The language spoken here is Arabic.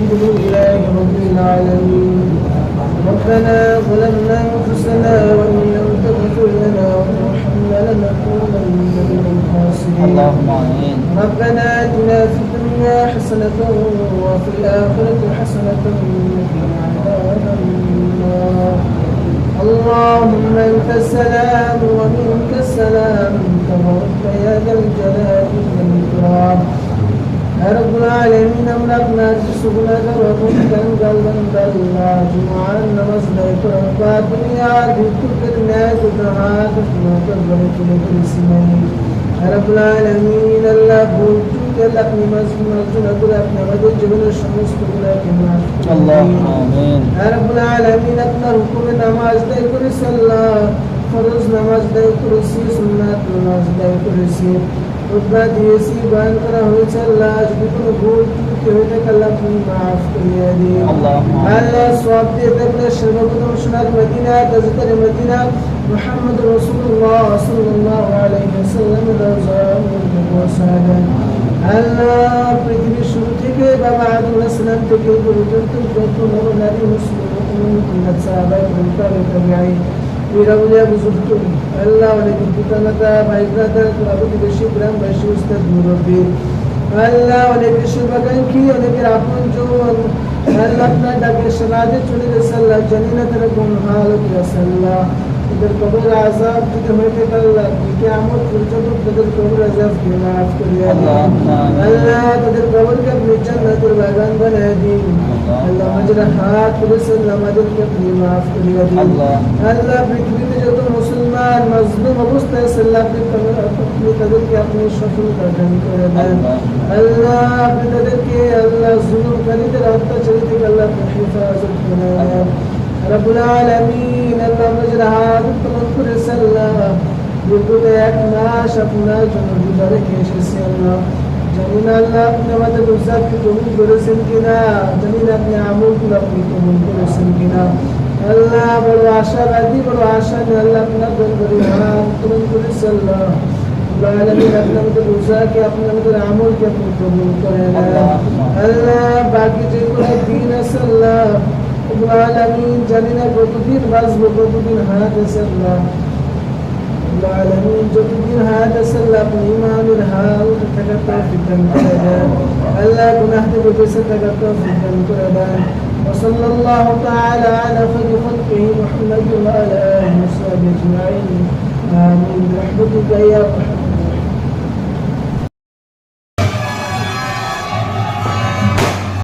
الحمد لله رب العالمين. ربنا ظلمنا أنفسنا وإن لم تغفر لنا وترحمنا لنكونن من الخاسرين. اللهم آمين. ربنا آتنا في الدنيا حسنة وفي الآخرة حسنة وقنا عذاب النار. اللهم أنت السلام ومنك السلام تبارك يا ذا الجلال والإكرام. يا رب العالمين أمرنا بسبنا ذرتك قلبا بلا جمعا نمزلك ربات يا ذكر الناس تهاتف ما تبرك لكرسمين. يا رب العالمين الله بوجود الأقل مزمزنا الأقل مدد جبل الشمس كلك ما اللهم آمين. يا رب العالمين أقنا ركوع نماز داي كرسي الله فرض نماز داي كرسي سنة نماز داي كرسي خطبہ دیسی بیان کرا ہوئے چل آج بکن بھول چکے ہوئے تک اللہ اپنی معاف کریے دی. اللہ سواب دے تکنا شرب قدم شنات مدینہ تذکر مدینہ محمد رسول اللہ صلی اللہ علیہ وسلم روزان و سادہ. اللہ پرتھوی شروع تھے بابا عدو السلام تکے برجن تم نور نبی مسلم کنت صحابہ کنتا بتبعی ویرولیا بزرگتون الله ولكن كتنتا بايكاتا كرابط بشي برام بشي استاذ مربي الله ولكن شبكان كي ولكن عفون جو الله اپنا ڈاکر شنادے چنے رسالة جنینہ ترکون حالت رسالة تدر قبر عذاب تدر ہوئے اللہ کی عمود فرجتو تدر قبر عذاب کی معاف کریے اللہ تدر قبر کے اپنی جنت باغان بنا دی. اللہ مجرحات رسالة مدد کے اپنی معاف کریے دی. اللہ پرتھوی میں جو تو مسلمان مظلوم ابوست ہے صلی اللہ اپنی قدر کے اپنی شفل کا جن کر دیں. اللہ اپنی قدر کے اللہ ظلم کری در آتا چلی تھی اللہ اپنی حفاظت کرے. رب العالمین اللہ مجرحات تمکر صلی اللہ یکوت اکناش اپنا جنوب برکیش سے اللہ جنین اللہ اپنے مدد عزت کی قبول برسن کنا جنین اپنے عمول کو اپنی قبول برسن کنا. اللہ بڑو آشا بادی بڑو آشا نے اللہ اپنا بربریان تمکر صلی اللہ العالمین اپنا مدد عزت کے اپنا مدد عمول کے اپنی قبول کرے. اللہ باقی جے کو دین صلی اللہ العالمين جلنا قطبين غزو قطبين هذا سلا العالمين قطبين هذا سلا بإيمان الحال تكتب في الدنيا الله بنهد بجسد تكتب في الدنيا. وصلى الله تعالى على خير خلقه محمد وعلى آله وصحبه أجمعين آمين برحمتك يا رحمن